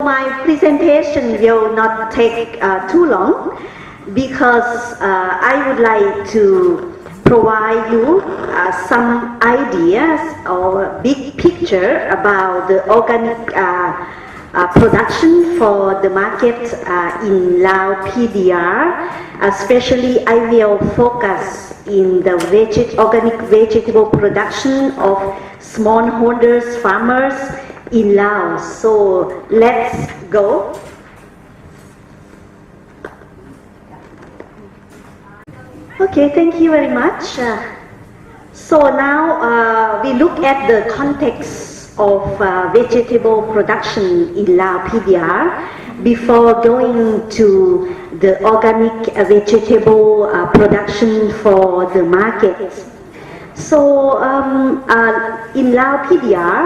my presentation will not take too long because I would like to provide you some ideas or big picture about the organic production for the market in Lao PDR. Especially, I will focus in the organic vegetable production of smallholders farmers in Laos. So let's go. Okay, thank you very much. So now we look at the context of vegetable production in Lao PDR before going to the organic vegetable production for the market. So in Lao PDR,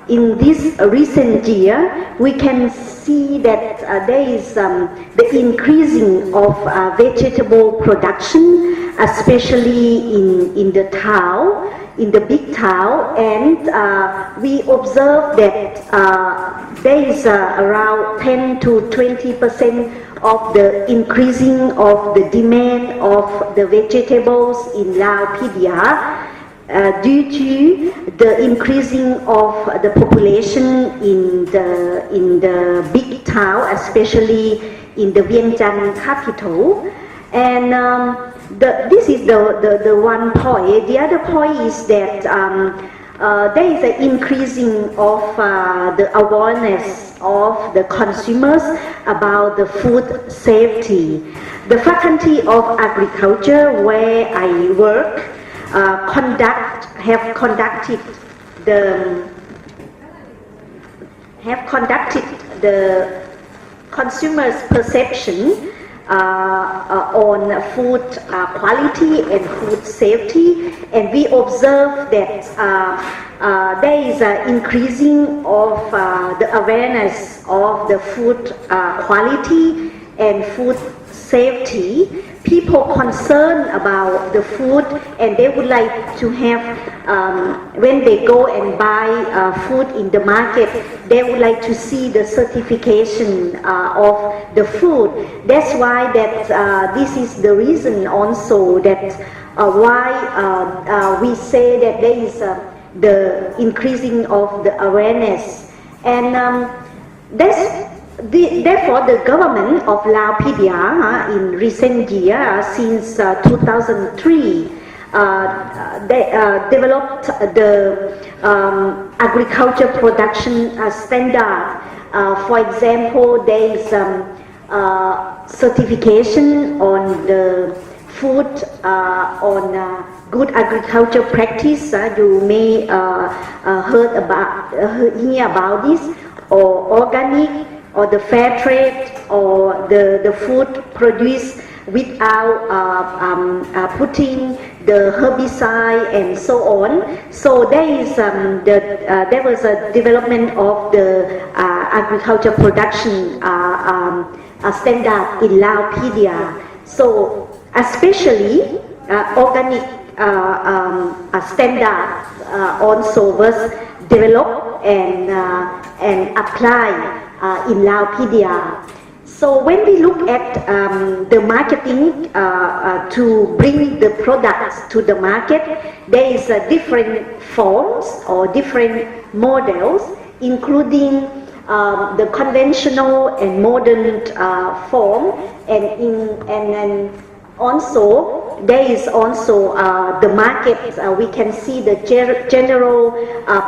in this recent year, we can see that there is the increasing of vegetable production, especially in the town, in the big town, and we observe that there is around 10 to 20% of the increasing of the demand of the vegetables in Lao PDR. Due to the increasing of the population in the big town, especially in the Vientiane capital, and this is the one point. The other point is that there is an increasing of the awareness of the consumers about the food safety. The Faculty of Agriculture, where I work, have conducted the consumers' perception on food quality and food safety, and we observe that there is an increasing of the awareness of the food quality and food safety. People concerned about the food, and they would like to have, when they go and buy food in the market, they would like to see the certification of the food. That's why that this is the reason also that why we say that there is the increasing of the awareness, and therefore, the government of Lao PDR in recent years, since 2003, they developed the agriculture production standard. For example, there is certification on the food on good agriculture practice. You may hear about this, or organic, or the fair trade, or the food produced without putting the herbicide and so on. So there is there was a development of the agriculture production standard in Lao PDR. So especially organic standard also was developed and applied in Lao PDR. So when we look at the marketing to bring the products to the market, there is different forms or different models, including the conventional and modern form, and also there is also the market. We can see the general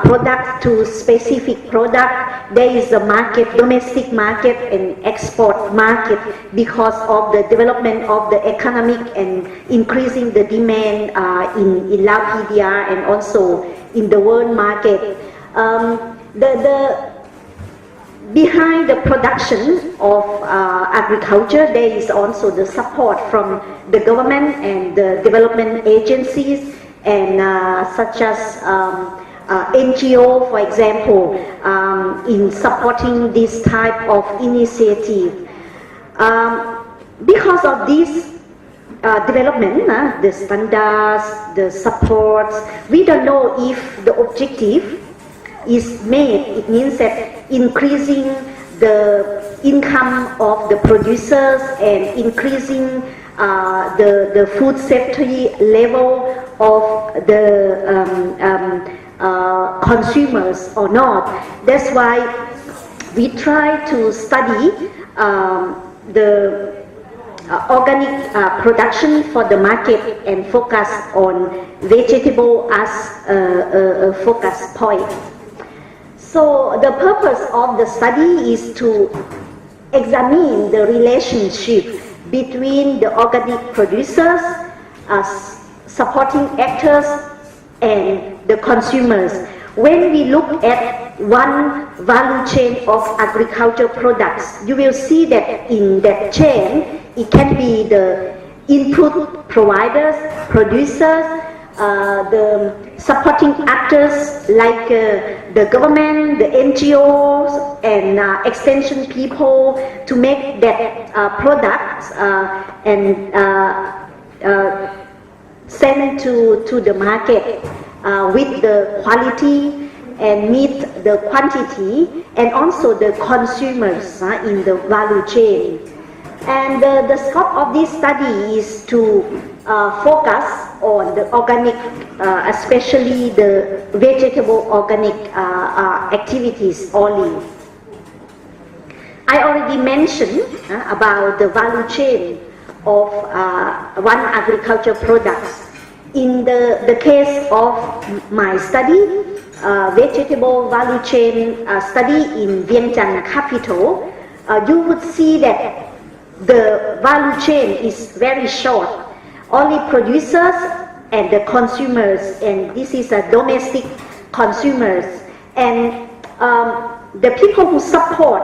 product to specific product. There is a market, domestic market and export market, because of the development of the economic and increasing the demand in Lao PDR and also in the world market. Behind the production of agriculture, there is also the support from the government and the development agencies, and such as NGO, for example, in supporting this type of initiative. Because of this development, the standards, the supports, we don't know if the objective is made, it means that increasing the income of the producers and increasing the food safety level of the consumers or not. That's why we try to study the organic production for the market and focus on vegetable as a focus point. So the purpose of the study is to examine the relationship between the organic producers, supporting actors, and the consumers. When we look at one value chain of agricultural products, you will see that in that chain, it can be the input providers, producers, the supporting actors like the government, the NGOs, and extension people to make that products and send to the market with the quality and meet the quantity, and also the consumers in the value chain. And the scope of this study is to focus on the organic, especially the vegetable organic activities only. I already mentioned about the value chain of one agricultural products. In the case of my study, vegetable value chain study in Vientiane capital, you would see that the value chain is very short. Only producers and the consumers, and this is a domestic consumers, and the people who support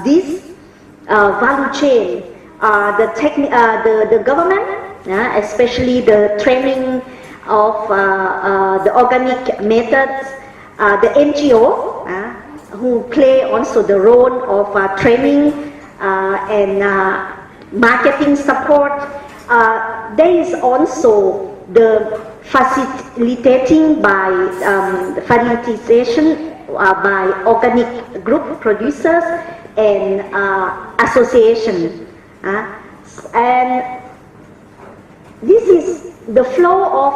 this value chain are the government, especially the training of the organic methods, the NGO who play also the role of training and marketing support. There is also the facilitating by organic group producers and association. And this is the flow of,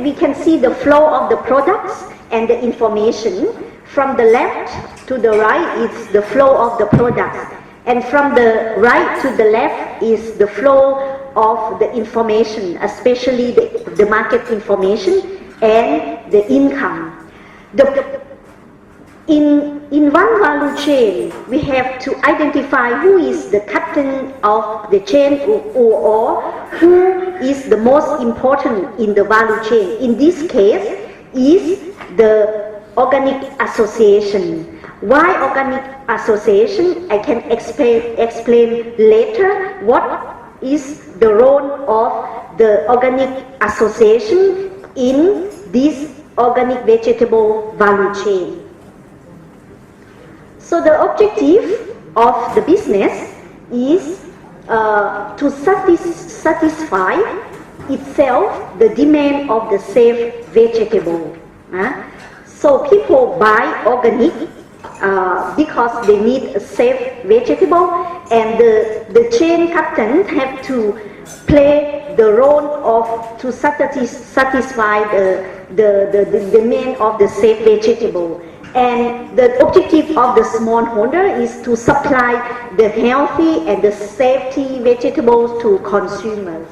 we can see the flow of the products and the information. From the left to the right is the flow of the products, and from the right to the left is the flow of the information, especially the market information and the income. In one value chain, we have to identify who is the captain of the chain or who is the most important in the value chain. In this case, is the organic association. Why organic association? I can explain later what is the role of the organic association in this organic vegetable value chain. So the objective of the business is to satisfy itself the demand of the safe vegetable. So people buy organic because they need a safe vegetable, and the chain captain have to play the role of to satisfy the demand of the safe vegetable. And the objective of the smallholder is to supply the healthy and the safety vegetables to consumers.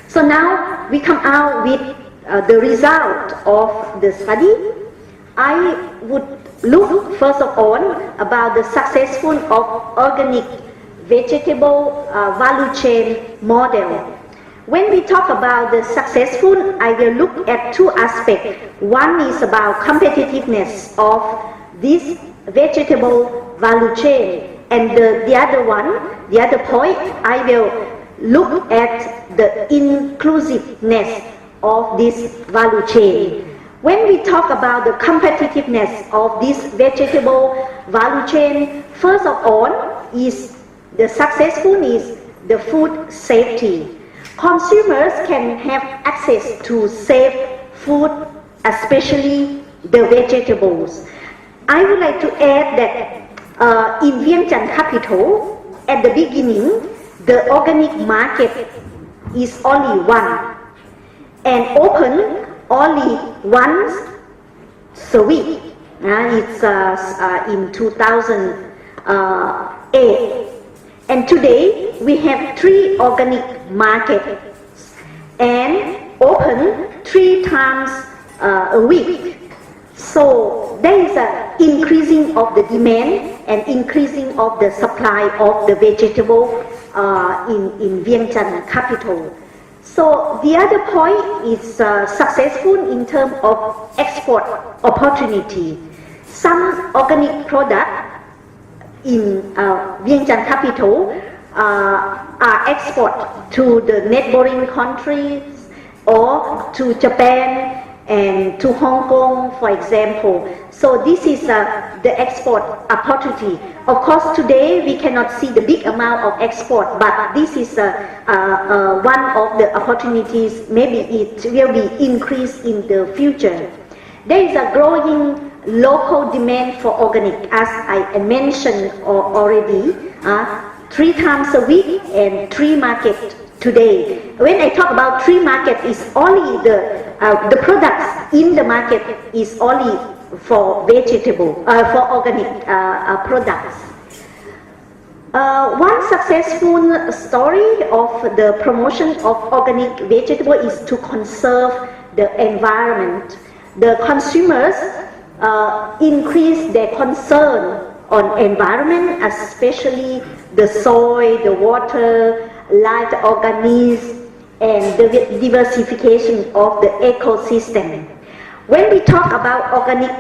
So now we come out with the result of the study. I would look first of all about the successful of organic vegetable value chain model. When we talk about the successful, I will look at two aspects. One is about competitiveness of this vegetable value chain, and the other point, I will look at the inclusiveness of this value chain. When we talk about the competitiveness of this vegetable value chain, first of all is the successful is the food safety. Consumers can have access to safe food especially the vegetables. I would like to add that in Vientiane capital, at the beginning, the organic market is only one and open only once a week. It's in 2008. And today we have 3 organic markets and open 3 times a week. So there is an increasing of the demand and increasing of the supply of the vegetable in Vientiane capital. So the other point is successful in terms of export opportunity. Some organic product in Vientiane capital are export to the neighboring countries or to Japan and to Hong Kong, for example. So this is the export opportunity. Of course, today we cannot see the big amount of export, but this is one of the opportunities. Maybe it will be increased in the future. There is a growing local demand for organic, as I mentioned already, 3 times a week and 3 markets today. When I talk about 3 markets, it's only the products in the market is only for vegetable, for organic products. One successful story of the promotion of organic vegetable is to conserve the environment. The consumers increase their concern on environment, especially the soil, the water, live organisms, and the diversification of the ecosystem. When we talk about organic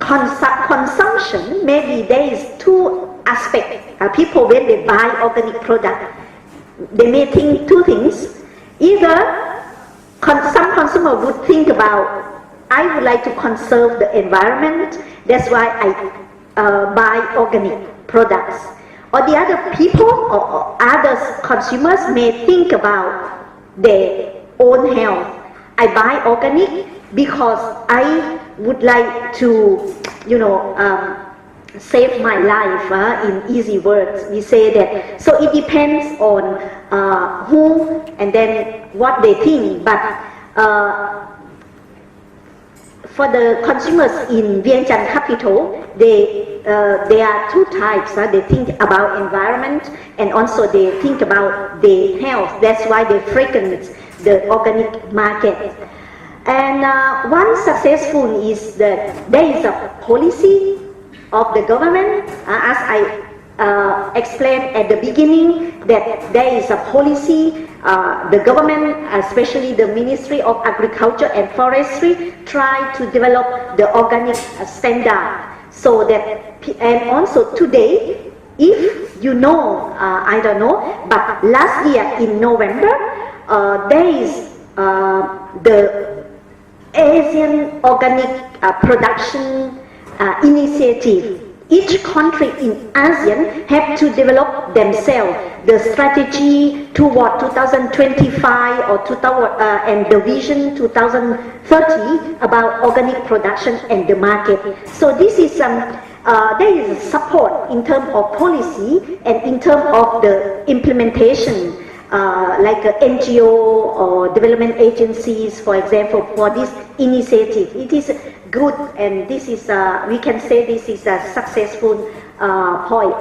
consumption, maybe there is 2 aspects. People, when they buy organic product, they may think 2 things. Either some consumer would think about, I would like to conserve the environment, that's why I buy organic products. Or the other people or other consumers may think about their own health. I buy organic because I would like to, save my life. In easy words, we say that. So it depends on who and then what they think. But for the consumers in Vientiane capital, there are 2 types. They think about environment and also they think about their health. That's why they frequent the organic market. And one successful is that there is a policy of the government, as I explained at the beginning, that there is a policy. The government, especially the Ministry of Agriculture and Forestry, try to develop the organic standard. So that, and also today, if you know, I don't know, but last year in November, there is the Asian Organic Production Initiative. Each country in ASEAN have to develop themselves the strategy toward 2025 or and the vision 2030 about organic production and the market. So this is there is support in terms of policy and in terms of the implementation, like NGO or development agencies, for example, for this initiative. It is good, and this is we can say this is a successful point.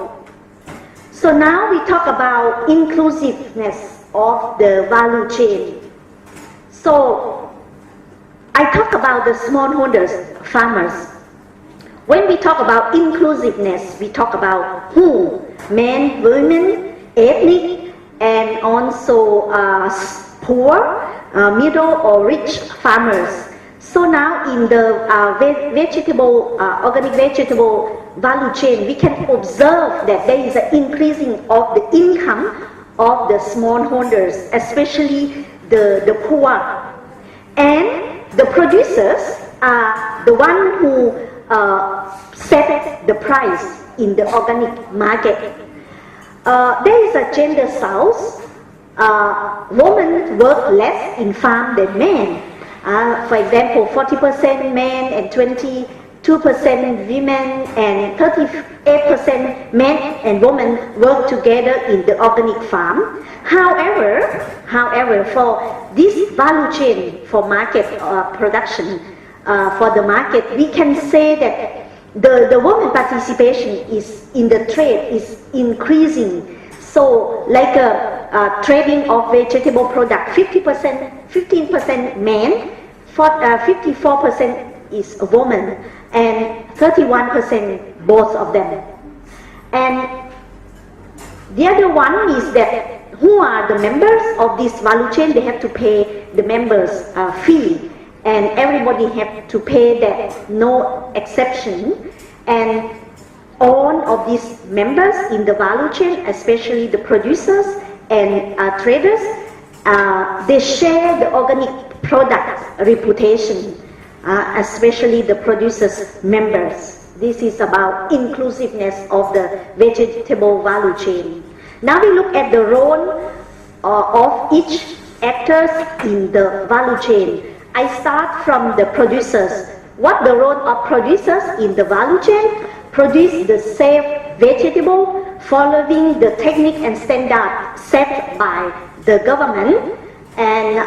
So now we talk about inclusiveness of the value chain. So I talk about the smallholders, farmers. When we talk about inclusiveness, we talk about who? Men, women, ethnic, and also poor, middle or rich farmers. So now in the vegetable, organic vegetable value chain, we can observe that there is an increasing of the income of the smallholders, especially the poor. And the producers are the one who set the price in the organic market. There is a gender south. Women work less in farm than men. For example, 40% men and 22% women and 38% men and women work together in the organic farm. However, for this value chain for market production, for the market, we can say that the woman participation is in the trade is increasing. So like trading of vegetable product, 15% men, 54% is a woman, and 31% both of them. And the other one is that who are the members of this value chain? They have to pay the members fee, and everybody have to pay that, no exception. And all of these members in the value chain, especially the producers and traders, they share the organic product reputation, especially the producers' members. This is about inclusiveness of the vegetable value chain. Now we look at the role of each actors in the value chain. I start from the producers. What the role of producers in the value chain? Produce the safe vegetable following the technique and standard set by the government, and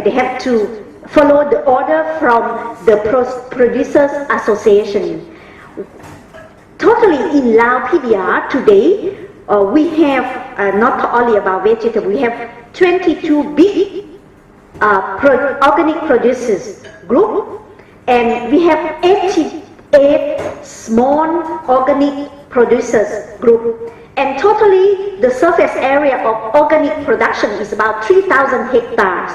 they have to follow the order from the Producers Association. Totally in Lao PDR today, we have not only about vegetable, we have 22 big organic producers group, and we have 88 small organic producers group. And totally the surface area of organic production is about 3,000 hectares.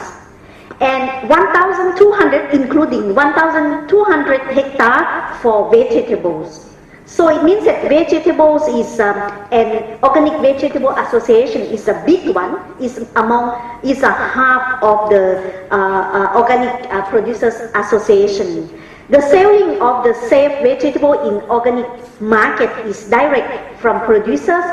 And 1,200, including 1,200 hectares for vegetables. So it means that vegetables is an organic vegetable association is a big one. Is a half of the organic producers association. The selling of the safe vegetable in organic market is direct from producers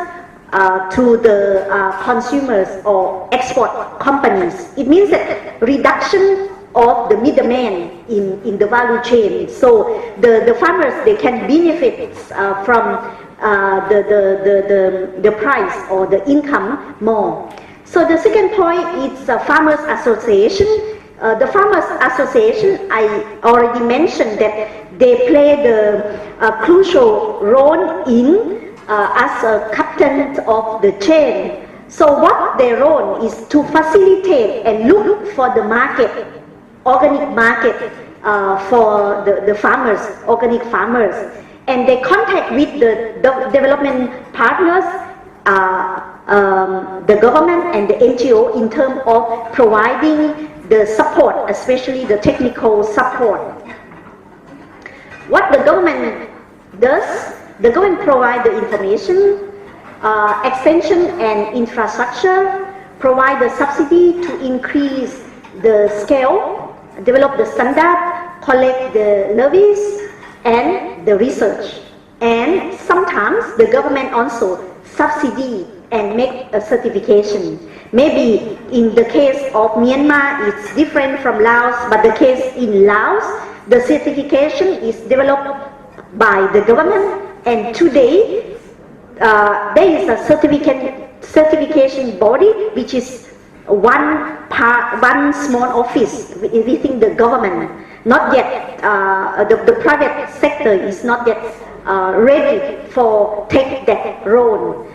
to the consumers or export companies. It means that reduction of the middleman in the value chain. So the farmers, they can benefit from the price or the income more. So the second point is Farmers Association. The Farmers Association, I already mentioned that they play the crucial role in as a captain of the chain. So what their role is to facilitate and look for the market, organic market for the farmers, organic farmers. And they contact with the development partners, the government and the NGO in terms of providing the support, especially the technical support. What the government does, the government provides the information, extension and infrastructure, provide the subsidy to increase the scale, develop the standard, collect the levies and the research. And sometimes the government also subsidy and make a certification. Maybe in the case of Myanmar, it's different from Laos, but the case in Laos, the certification is developed by the government, and today there is a certification body which is one small office within the government. Not yet, the private sector is not yet ready for take that role.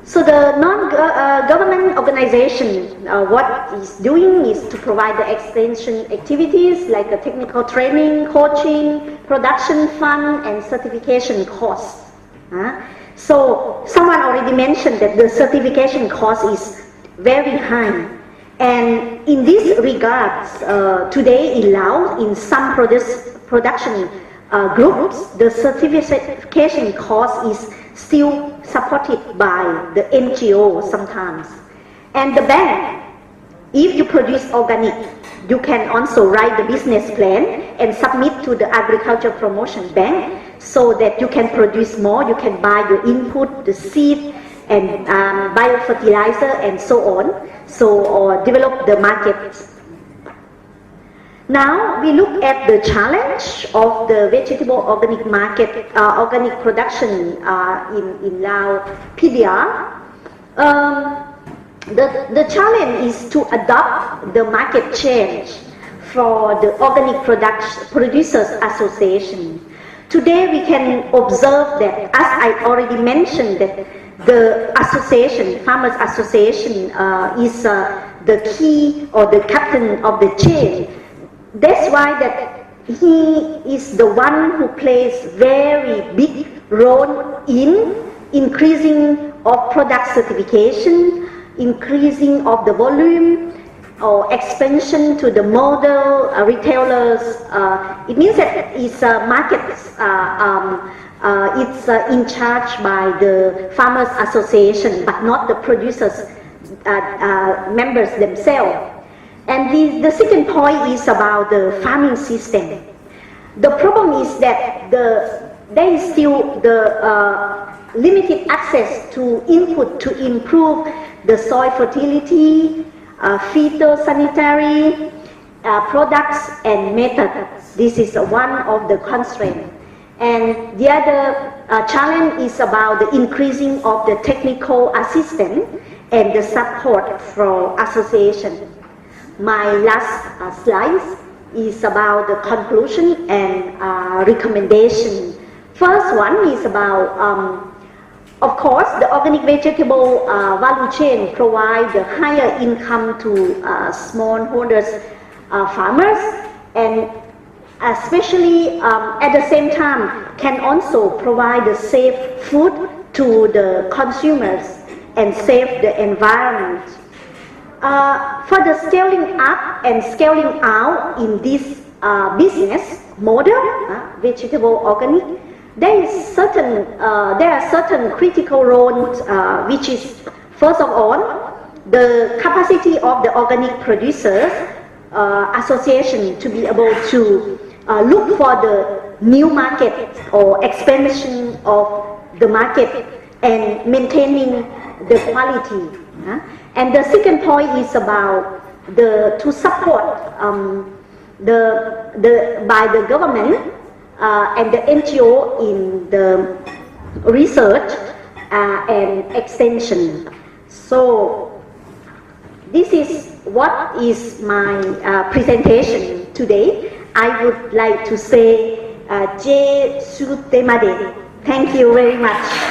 So the non-government organization, what is doing is to provide the extension activities like a technical training, coaching, production fund, and certification costs. So someone already mentioned that the certification cost is very high. And in this regards, today in Laos, in some production groups, the certification cost is still supported by the NGO sometimes. And the bank, if you produce organic, you can also write the business plan and submit to the Agriculture Promotion Bank so that you can produce more, you can buy your input, the seed, and biofertilizer and so on, or develop the market Now we look at the challenge of the vegetable organic market, organic production in Lao PDR. The challenge is to adopt the market change for the Organic Producers Association. Today we can observe that, as I already mentioned, that the association, Farmers Association, is the key or the captain of the chain. That's why that he is the one who plays very big role in increasing of product certification, increasing of the volume, or expansion to the model retailers. It means that it's markets. It's in charge by the Farmers Association, but not the producers members themselves. And the second point is about the farming system. The problem is that there is still the limited access to input to improve the soil fertility, phytosanitary products and methods. This is one of the constraints. And the other challenge is about the increasing of the technical assistance and the support from association. My last slide is about the conclusion and recommendation. First one is about, of course, the organic vegetable value chain provides the higher income to smallholders farmers, and especially at the same time can also provide the safe food to the consumers and save the environment. For the scaling up and scaling out in this business model, vegetable organic, there are certain critical roles, which is, first of all, the capacity of the organic producers association to be able to look for the new market or expansion of the market and maintaining the quality. And the second point is about to support by the government and the NGO in the research and extension. So this is what is my presentation today. I would like to say Je Sutemade. Thank you very much.